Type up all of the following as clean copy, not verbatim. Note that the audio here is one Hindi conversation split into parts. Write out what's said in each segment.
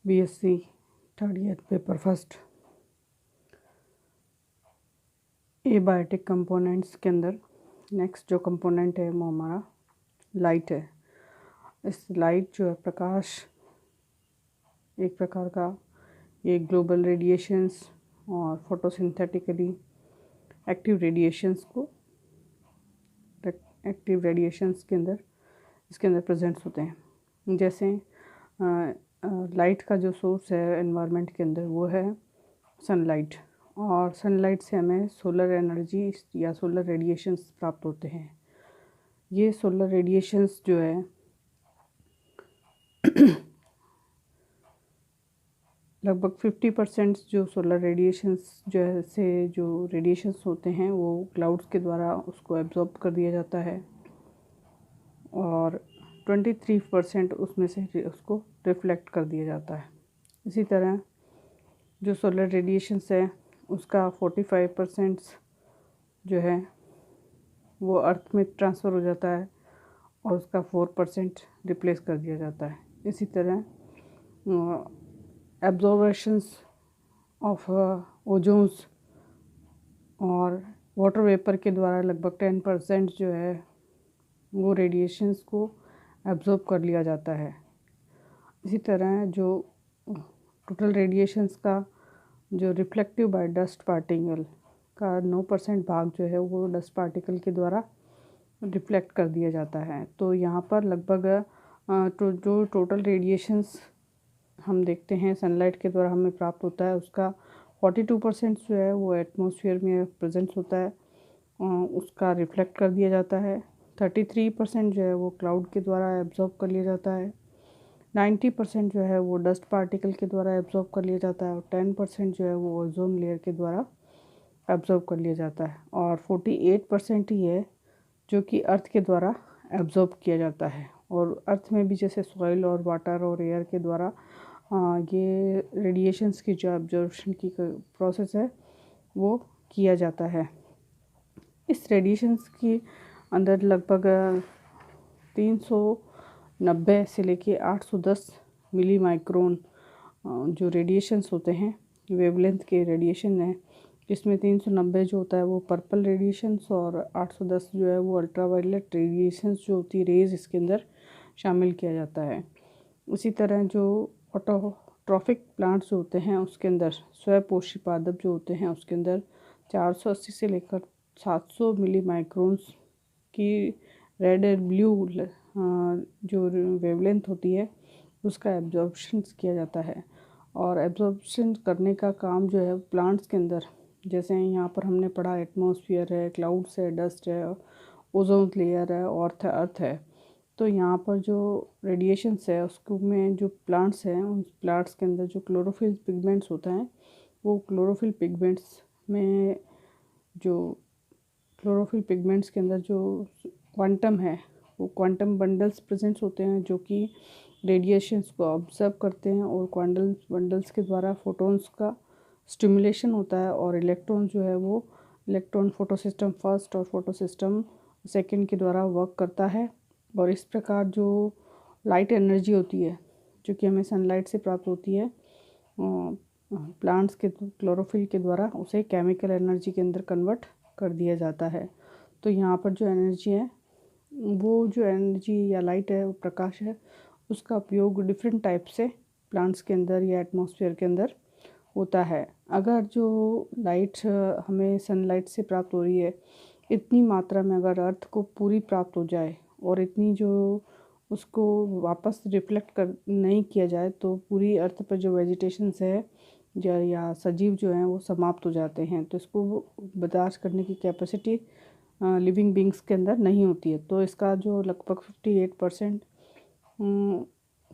BSc third year paper first abiotic components के अंदर नेक्स्ट जो कंपोनेंट है वो हमारा लाइट है। इस लाइट जो है प्रकाश एक प्रकार का ये ग्लोबल रेडिएशंस और फोटोसिंथेटिकली एक्टिव रेडिएशंस को एक्टिव रेडिएशंस के अंदर इसके अंदर प्रेजेंट्स होते हैं। जैसे लाइट का जो सोर्स है एनवायरनमेंट के अंदर वो है सनलाइट, और सनलाइट से हमें सोलर एनर्जी या सोलर रेडिएशंस प्राप्त होते हैं। ये सोलर रेडिएशंस जो है लगभग 50% जो सोलर रेडिएशंस जो है से जो रेडिएशंस होते हैं वो क्लाउड्स के द्वारा उसको एब्जॉर्ब कर दिया जाता है, और 23% उसमें से उसको रिफ्लेक्ट कर दिया जाता है। इसी तरह जो सोलर रेडिएशंस है उसका 45% जो है वो अर्थ में ट्रांसफ़र हो जाता है और उसका 4% रिप्लेस कर दिया जाता है। इसी तरह एब्जॉर्बेशंस ऑफ ओजोन्स और वाटर वेपर के द्वारा लगभग 10% जो है वो रेडिएशंस को एब्जॉर्ब कर लिया जाता है। इसी तरह जो टोटल रेडिएशंस का जो रिफ्लेक्टिव बाय डस्ट पार्टिकल का 9% भाग जो है वो डस्ट पार्टिकल के द्वारा रिफ्लेक्ट कर दिया जाता है। तो यहाँ पर लगभग जो टोटल रेडिएशंस हम देखते हैं सनलाइट के द्वारा हमें प्राप्त होता है उसका 42% जो है वो एटमॉस्फेयर में प्रेजेंस होता है, उसका रिफ्लेक्ट कर दिया जाता है। 33% जो है वो क्लाउड के द्वारा एब्जॉर्ब कर लिया जाता है। 90% जो है वो डस्ट पार्टिकल के द्वारा एब्जॉर्ब कर लिया जाता है, और 10% जो है वो ओजोन लेयर के द्वारा एब्जॉर्ब कर लिया जाता है, और 48% ही है जो कि अर्थ के द्वारा एब्जॉर्ब किया जाता है। और अर्थ में भी जैसे सॉइल और वाटर और एयर के द्वारा ये रेडिएशंस की जो एब्जॉर्प्शन की प्रोसेस है वो किया जाता है। इस रेडिएशंस के अंदर लगभग 390 से लेके 810 मिली माइक्रोन जो रेडिएशंस होते हैं वेवलेंथ के रेडिएशन है, जिसमें 390 जो होता है वो पर्पल रेडिएशंस और 810 जो है वो अल्ट्रावायलेट रेडिएशंस जो होती है रेज इसके अंदर शामिल किया जाता है। उसी तरह जो ऑटोट्रॉफिक प्लांट्स जो होते हैं उसके अंदर स्वपोषी पादप जो होते हैं उसके अंदर 480 से लेकर 700 मिली माइक्रोन्स की रेड एंड ब्लू जो वेवलेंथ होती है उसका एब्जॉर्प्शन किया जाता है। और एब्जॉर्प्शन करने का काम जो है प्लांट्स के अंदर, जैसे यहाँ पर हमने पढ़ा एटमॉस्फेयर है, क्लाउड्स है, डस्ट है, ओजोन लेयर है और अर्थ है। तो यहाँ पर जो रेडिएशंस है उसको में जो प्लांट्स हैं उन प्लांट्स के अंदर जो क्लोरोफिल पिगमेंट्स होता है वो क्लोरोफिल पिगमेंट्स में जो क्लोरोफिल पिगमेंट्स के अंदर जो क्वांटम है वो क्वांटम बंडल्स प्रेजेंट्स होते हैं जो कि रेडिएशंस को ऑब्जर्व करते हैं, और क्वांटम बंडल्स के द्वारा फोटॉन्स का स्टिमुलेशन होता है, और इलेक्ट्रॉन जो है वो इलेक्ट्रॉन फोटोसिस्टम फर्स्ट और फोटोसिस्टम सेकंड के द्वारा वर्क करता है। और इस प्रकार जो लाइट एनर्जी होती है जो कि हमें सनलाइट से प्राप्त होती है प्लांट्स के क्लोरोफिल के द्वारा उसे केमिकल एनर्जी के अंदर कन्वर्ट कर दिया जाता है। तो यहाँ पर जो एनर्जी है वो जो एनर्जी या लाइट है वो प्रकाश है उसका उपयोग डिफरेंट टाइप से प्लांट्स के अंदर या एटमॉस्फेयर के अंदर होता है। अगर जो लाइट हमें सनलाइट से प्राप्त हो रही है इतनी मात्रा में अगर अर्थ को पूरी प्राप्त हो जाए और इतनी जो उसको वापस रिफ्लेक्ट कर नहीं किया जाए तो पूरी अर्थ पर जो वेजिटेशंस है या सजीव जो हैं वो समाप्त हो जाते हैं। तो इसको बर्दाश्त करने की कैपेसिटी लिविंग बींग्स के अंदर नहीं होती है। तो इसका जो लगभग 58%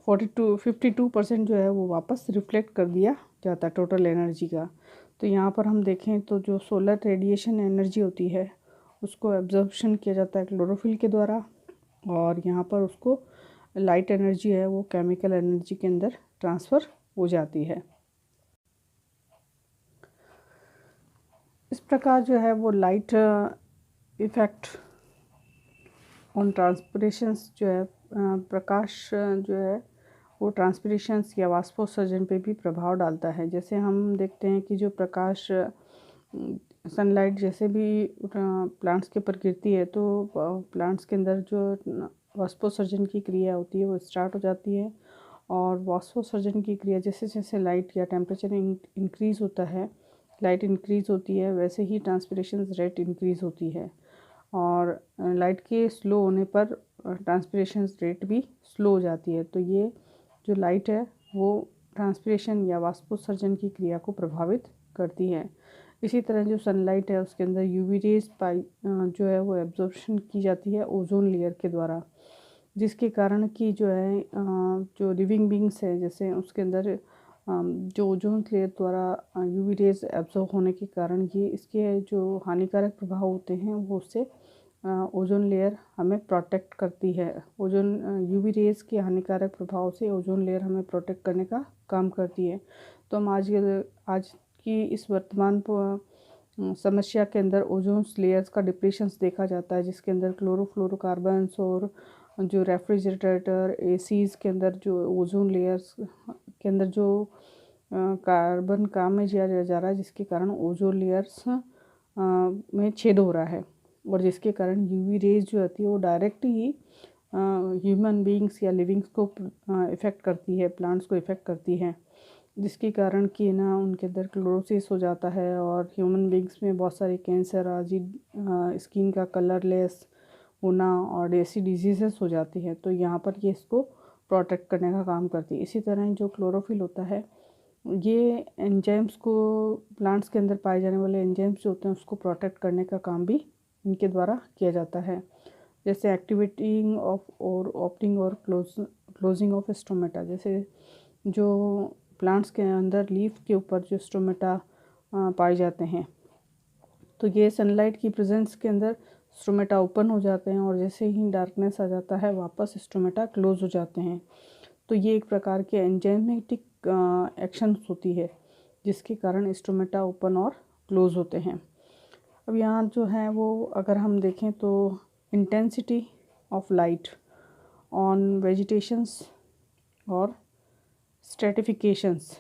52% जो है वो वापस रिफ्लेक्ट कर दिया जाता है टोटल एनर्जी का। तो यहाँ पर हम देखें तो जो सोलर रेडिएशन एनर्जी होती है उसको एब्जॉर्प्शन किया जाता है क्लोरोफिल के द्वारा, और यहाँ पर उसको लाइट एनर्जी है वो केमिकल एनर्जी के अंदर ट्रांसफ़र हो जाती है। इस प्रकार जो है वो लाइट इफ़ेक्ट ऑन ट्रांसपिरेशंस जो है प्रकाश जो है वो ट्रांसपिरेशंस या वाष्पोत्सर्जन पे भी प्रभाव डालता है। जैसे हम देखते हैं कि जो प्रकाश सनलाइट जैसे भी प्लांट्स के ऊपर गिरती है तो प्लांट्स के अंदर जो वाष्पोत्सर्जन की क्रिया होती है वो स्टार्ट हो जाती है। और वाष्पोत्सर्जन की क्रिया जैसे जैसे लाइट या टेम्परेचर इंक्रीज़ होता है, लाइट इंक्रीज़ होती है, वैसे ही ट्रांसपिरेशन रेट इंक्रीज़ होती है। और लाइट के स्लो होने पर ट्रांसपिरेशन रेट भी स्लो हो जाती है। तो ये जो लाइट है वो ट्रांसपिरेशन या वाष्पोत्सर्जन की क्रिया को प्रभावित करती है। इसी तरह जो सनलाइट है उसके अंदर यूवी रेज जो है वो एब्जॉर्प्शन की जाती है ओजोन लेयर के द्वारा, जिसके कारण कि जो है जो लिविंग बींग्स है जैसे उसके अंदर जो ओजोन लेयर द्वारा यूवी रेज एब्जॉर्ब होने के कारण ये इसके जो हानिकारक प्रभाव होते हैं वो उससे ओजोन लेयर हमें प्रोटेक्ट करती है। ओजोन यूवी रेज के हानिकारक प्रभाव से ओजोन लेयर हमें प्रोटेक्ट करने का काम करती है। तो हम आज की इस वर्तमान समस्या के अंदर ओजोन लेयर्स का डिप्रेशंस देखा जाता है, जिसके अंदर क्लोरोफ्लोरोकार्बन्स और जो रेफ्रिजरेटर एसीज़ के अंदर जो ओजोन लेयर्स के अंदर जो कार्बन काम में लिया जा रहा है, जिसके कारण ओजोन लेयर्स में छेद हो रहा है और जिसके कारण यूवी रेज जो आती है वो डायरेक्ट ही ह्यूमन बींग्स या लिविंग्स को इफ़ेक्ट करती है, प्लांट्स को इफ़ेक्ट करती है, जिसके कारण कि ना उनके अंदर क्लोरोसिस हो जाता है और ह्यूमन बींग्स में बहुत सारे कैंसर आदि स्किन का कलरलेस होना और ऐसी डिजीज़ेस हो जाती है। तो यहाँ पर ये इसको प्रोटेक्ट करने का काम करती है। इसी तरह जो क्लोरोफिल होता है ये एंजाइम्स को, प्लांट्स के अंदर पाए जाने वाले एंजाइम्स जो होते हैं उसको प्रोटेक्ट करने का काम भी इनके द्वारा किया जाता है। जैसे एक्टिवेटिंग ऑफ और ओपनिंग और क्लोजिंग ऑफ स्टोमेटा, जैसे जो प्लांट्स के अंदर लीफ के ऊपर जो स्टोमेटा पाए जाते हैं तो ये सनलाइट की प्रेजेंस के अंदर स्टोमेटा ओपन हो जाते हैं और जैसे ही डार्कनेस आ जाता है वापस स्टोमेटा क्लोज हो जाते हैं। तो ये एक प्रकार के एंजाइमेटिक एक्शंस होती है जिसके कारण स्टोमेटा ओपन और क्लोज होते हैं। अब यहाँ जो है वो अगर हम देखें तो intensity of light on vegetations और स्ट्रेटिफिकेशंस,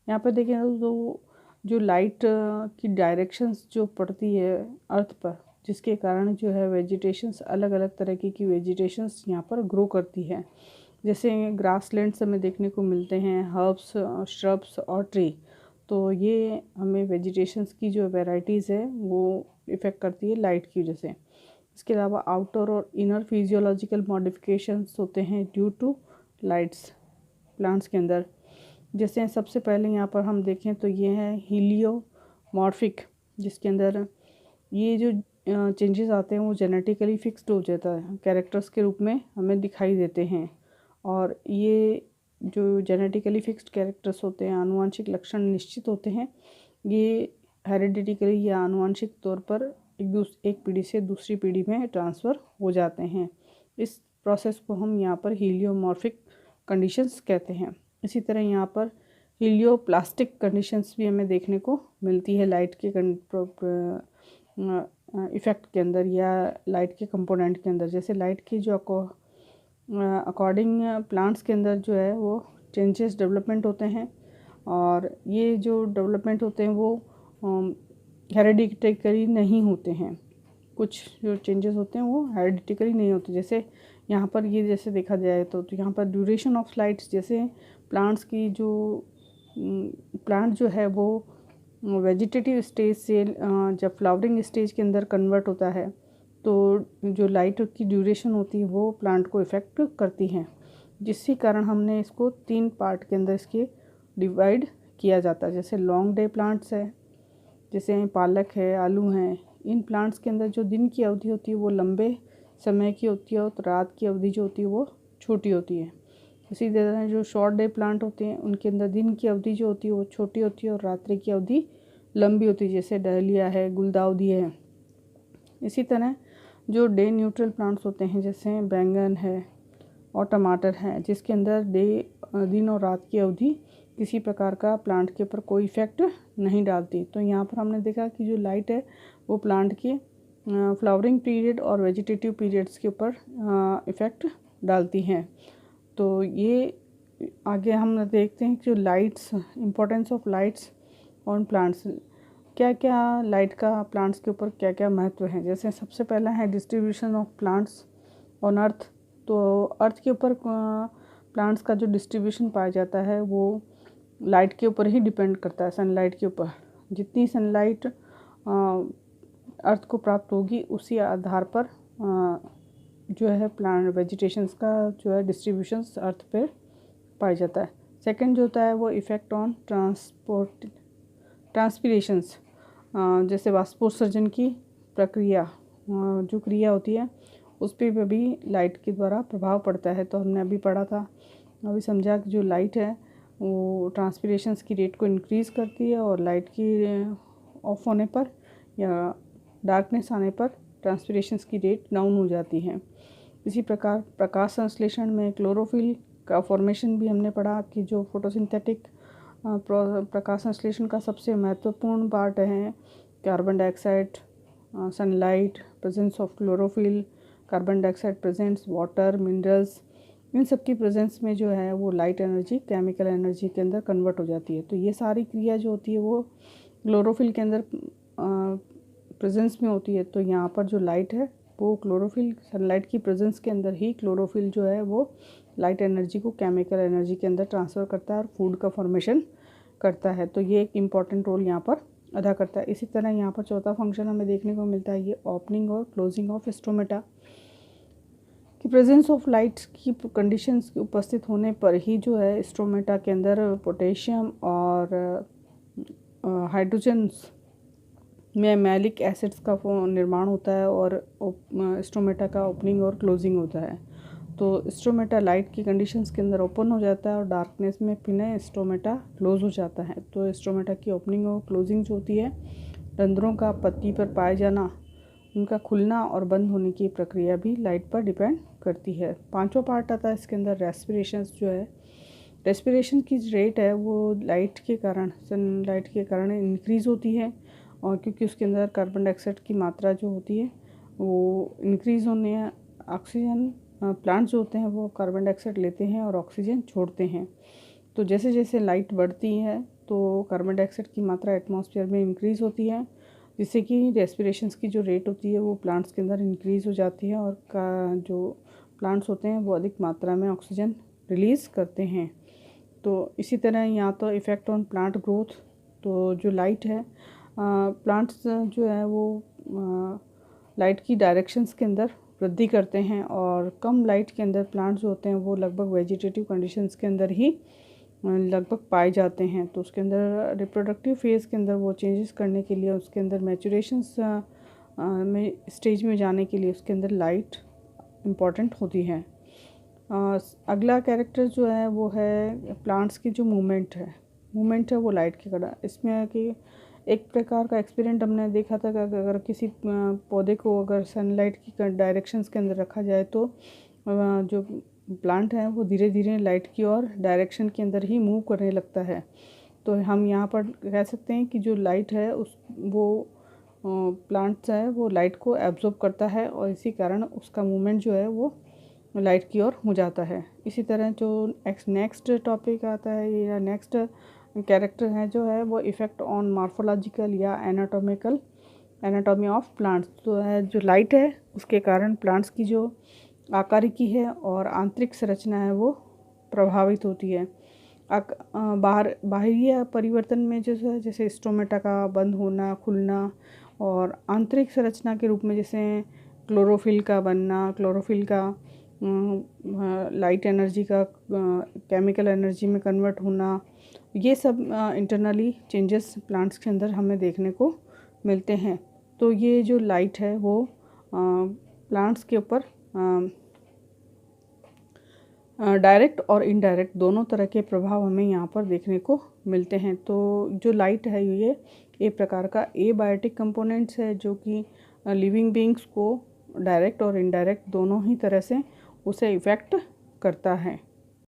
यहाँ पर देखें तो जो लाइट की डायरेक्शंस जो पड़ती है अर्थ पर, जिसके कारण जो है वेजिटेशंस अलग अलग तरह की वेजिटेशंस यहाँ पर ग्रो करती है। जैसे ग्रासलैंड्स हमें देखने को मिलते हैं, हर्ब्स, श्रब्स और ट्री। तो ये हमें वेजिटेशंस की जो वैरायटीज़ है वो इफ़ेक्ट करती है लाइट की वजह से। इसके अलावा आउटर और इनर फिजियोलॉजिकल मॉडिफिकेशंस होते हैं ड्यू टू लाइट्स प्लांट्स के अंदर। जैसे सबसे पहले यहाँ पर हम देखें तो ये है हीलियोमॉर्फिक, जिसके अंदर ये जो चेंजेस आते हैं वो जेनेटिकली फिक्स्ड हो जाता है, कैरेक्टर्स के रूप में हमें दिखाई देते हैं। और ये जो जेनेटिकली फिक्स्ड कैरेक्टर्स होते हैं, आनुवंशिक लक्षण निश्चित होते हैं, ये हेरिडिटिकली या आनुवंशिक तौर पर एक पीढ़ी से दूसरी पीढ़ी में ट्रांसफ़र हो जाते हैं। इस प्रोसेस को हम यहाँ पर हीलियोमॉर्फिक कंडीशंस कहते हैं। इसी तरह यहाँ पर हीलियोप्लास्टिक कंडीशंस भी हमें देखने को मिलती है लाइट के इफ़ेक्ट के अंदर या लाइट के कंपोनेंट के अंदर। जैसे लाइट की जो अकॉर्डिंग प्लांट्स के अंदर जो है वो चेंजेस डेवलपमेंट होते हैं और ये जो डेवलपमेंट होते हैं वो हेरिडिटिकली नहीं होते हैं। कुछ जो चेंजेस होते हैं वो हेरिडिटिकली नहीं होते। जैसे यहाँ पर ये जैसे देखा जाए तो यहाँ पर ड्यूरेशन ऑफ लाइट्स, जैसे प्लांट्स की जो प्लांट जो है वो वेजिटेटिव स्टेज से जब फ्लावरिंग स्टेज के अंदर कन्वर्ट होता है तो जो लाइट की ड्यूरेशन होती है वो प्लांट को इफ़ेक्ट करती है, जिसके कारण हमने इसको 3 पार्ट के अंदर इसके डिवाइड किया जाता है। जैसे लॉन्ग डे प्लांट्स है, जैसे पालक है, आलू हैं, इन प्लांट्स के अंदर जो दिन की अवधि होती है वो लंबे समय की होती है और रात की अवधि जो होती है वो छोटी होती है। इसी तरह जो शॉर्ट डे प्लांट होते हैं उनके अंदर दिन की अवधि जो होती है वो छोटी होती है और रात्रि की अवधि लंबी होती है, जैसे डहलिया है, गुलदाउदी है। इसी तरह जो डे न्यूट्रल प्लांट्स होते हैं जैसे बैंगन है और टमाटर है, जिसके अंदर दिन और रात की अवधि किसी प्रकार का प्लांट के ऊपर कोई इफ़ेक्ट नहीं डालती। तो यहाँ पर हमने देखा कि जो लाइट है वो प्लांट के फ्लावरिंग पीरियड और वेजिटेटिव पीरियड्स के ऊपर इफ़ेक्ट डालती हैं। तो ये आगे हम देखते हैं कि जो lights, importance of lights on plants, क्या क्या लाइट का प्लांट्स के ऊपर क्या क्या महत्व है। जैसे सबसे पहला है distribution of plants on earth. तो अर्थ के ऊपर प्लांट्स का जो डिस्ट्रीब्यूशन पाया जाता है वो लाइट के ऊपर ही डिपेंड करता है, सनलाइट के ऊपर। जितनी सनलाइट अर्थ को प्राप्त होगी उसी आधार पर जो है प्लांट वेजिटेशंस का जो है डिस्ट्रीब्यूशंस अर्थ पे पाया जाता है। सेकंड जो होता है वो इफ़ेक्ट ऑन ट्रांसपिरेशंस, जैसे वाष्पोत्सर्जन की प्रक्रिया, जो क्रिया होती है उस पर भी लाइट के द्वारा प्रभाव पड़ता है। तो हमने अभी पढ़ा था, अभी समझा कि जो लाइट है वो ट्रांसपिरेशंस की रेट को इंक्रीज़ करती है और लाइट की ऑफ होने पर या डार्कनेस आने पर ट्रांसपिरेशंस की रेट डाउन हो जाती है। इसी प्रकार प्रकाश संश्लेषण में क्लोरोफिल का फॉर्मेशन भी हमने पढ़ा कि जो फोटोसिंथेटिक प्रकाश संश्लेषण का सबसे महत्वपूर्ण पार्ट है carbon dioxide, sunlight, presence of chlorophyll, carbon dioxide presence, water, minerals, इन सब की प्रेजेंस में जो है वो लाइट एनर्जी केमिकल एनर्जी के अंदर कन्वर्ट हो जाती है। तो ये सारी क्रिया जो होती है वो क्लोरोफिल के अंदर प्रेजेंस में होती है। तो यहाँ पर जो लाइट है वो क्लोरोफिल, सनलाइट की प्रेजेंस के अंदर ही क्लोरोफिल जो है वो लाइट एनर्जी को केमिकल एनर्जी के अंदर ट्रांसफ़र करता है और फूड का फॉर्मेशन करता है। तो ये एक इम्पॉर्टेंट रोल यहाँ पर अदा करता है। इसी तरह यहाँ पर चौथा फंक्शन हमें देखने को मिलता है ये ओपनिंग और क्लोजिंग ऑफ स्ट्रोमेटा, कि प्रेजेंस ऑफ लाइट की कंडीशंस के उपस्थित होने पर ही जो है स्ट्रोमेटा के अंदर पोटेशियम और हाइड्रोजन्स में मैलिक एसिड्स का निर्माण होता है और स्ट्रोमेटा का ओपनिंग और क्लोजिंग होता है। तो स्ट्रोमेटा लाइट की कंडीशंस के अंदर ओपन हो जाता है और डार्कनेस में पुनः स्ट्रोमेटा क्लोज हो जाता है। तो स्ट्रोमेटा की ओपनिंग और क्लोजिंग जो होती है, रंध्रों का पत्ती पर पाए जाना, उनका खुलना और बंद होने की प्रक्रिया भी लाइट पर डिपेंड करती है। पांचवा पार्ट आता है इसके अंदर रेस्पिरेशंस जो है। रेस्पिरेशन की रेट है वो लाइट के कारण, सनलाइट के कारण इंक्रीज़ होती है और क्योंकि उसके अंदर कार्बन डाइऑक्साइड की मात्रा जो होती है वो इंक्रीज़ होने, ऑक्सीजन प्लांट्स जो होते हैं वो कार्बन डाइऑक्साइड लेते हैं और ऑक्सीजन छोड़ते हैं। तो जैसे जैसे लाइट बढ़ती है तो कार्बन डाइऑक्साइड की मात्रा एटमॉस्फेयर में इंक्रीज़ होती है, जिससे कि रेस्पिरेशंस की जो रेट होती है वो प्लांट्स के अंदर इंक्रीज़ हो जाती है और जो प्लांट्स होते हैं वो अधिक मात्रा में ऑक्सीजन रिलीज़ करते हैं। तो इसी तरह यहाँ तो इफ़ेक्ट ऑन प्लांट ग्रोथ, तो जो लाइट है प्लांट्स जो है वो लाइट की डायरेक्शंस के अंदर वृद्धि करते हैं और कम लाइट के अंदर प्लांट्स जो होते हैं वो लगभग वेजिटेटिव कंडीशंस के अंदर ही लगभग पाए जाते हैं। तो उसके अंदर रिप्रोडक्टिव फेज़ के अंदर वो चेंजेस करने के लिए, उसके अंदर मैचुरेशंस में स्टेज में जाने के लिए उसके अंदर लाइट इम्पॉर्टेंट होती है। अगला कैरेक्टर जो है वो है प्लांट्स की जो मूवमेंट है वो लाइट के कारण। इसमें है कि एक प्रकार का एक्सपेरिमेंट हमने देखा था कि अगर किसी पौधे को अगर सनलाइट की डायरेक्शंस के अंदर रखा जाए तो जो प्लांट है वो धीरे धीरे लाइट की और डायरेक्शन के अंदर ही मूव करने लगता है। तो हम यहाँ पर कह सकते हैं कि जो लाइट है वो प्लांट्स है वो लाइट को एब्जॉर्ब करता है और इसी कारण उसका मूवमेंट जो है वो लाइट की ओर हो जाता है। इसी तरह जो नेक्स्ट टॉपिक आता है या नेक्स्ट कैरेक्टर है जो है वो इफ़ेक्ट ऑन मॉर्फोलॉजिकल या एनाटॉमी ऑफ प्लांट्स। तो है जो लाइट है उसके कारण प्लांट्स की जो आकारिकी है और आंतरिक संरचना है वो प्रभावित होती है। बाहरी परिवर्तन में जैसे स्टोमेटा का बंद होना, खुलना, और आंतरिक संरचना के रूप में जैसे क्लोरोफिल का बनना, क्लोरोफिल का लाइट एनर्जी का केमिकल एनर्जी में कन्वर्ट होना, ये सब इंटरनली चेंजेस प्लांट्स के अंदर हमें देखने को मिलते हैं। तो ये जो लाइट है वो प्लांट्स के ऊपर डायरेक्ट और इनडायरेक्ट दोनों तरह के प्रभाव हमें यहाँ पर देखने को मिलते हैं। तो जो लाइट है ये एक प्रकार का एबायोटिक कंपोनेंट्स है जो कि लिविंग बीइंग्स को डायरेक्ट और इनडायरेक्ट दोनों ही तरह से उसे इफ़ेक्ट करता है।